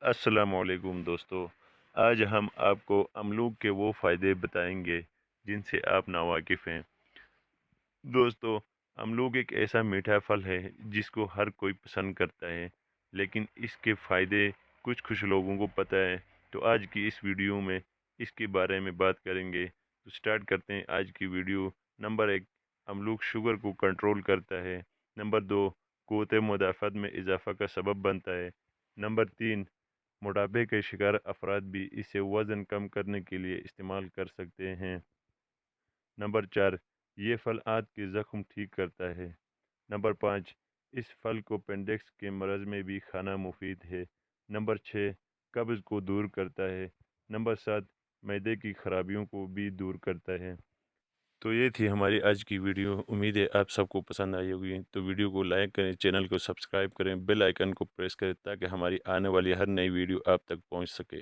अस्सलामुअलैकुम दोस्तों। आज हम आपको अमरूद के वो फ़ायदे बताएंगे जिनसे आप नावाकिफ़ हैं। दोस्तों, अमरूद एक ऐसा मीठा फल है जिसको हर कोई पसंद करता है, लेकिन इसके फ़ायदे कुछ लोगों को पता है। तो आज की इस वीडियो में इसके बारे में बात करेंगे। तो स्टार्ट करते हैं आज की वीडियो। नंबर 1, अमरूद शुगर को कंट्रोल करता है। नंबर 2, क़ुव्वत मुदाफ़अत में इजाफ़ा का सबब बनता है। नंबर 3, मोटापे के शिकार अफराद भी इसे वज़न कम करने के लिए इस्तेमाल कर सकते हैं। नंबर 4, ये फल आंत के ज़ख्म ठीक करता है। नंबर 5, इस फल को अपेंडिक्स के मर्ज़ में भी खाना मुफीद है। नंबर 6, कब्ज़ को दूर करता है। नंबर 7, मैदे की खराबियों को भी दूर करता है। तो ये थी हमारी आज की वीडियो। उम्मीद है आप सबको पसंद आई होगी। तो वीडियो को लाइक करें, चैनल को सब्सक्राइब करें, बेल आइकन को प्रेस करें ताकि हमारी आने वाली हर नई वीडियो आप तक पहुंच सके।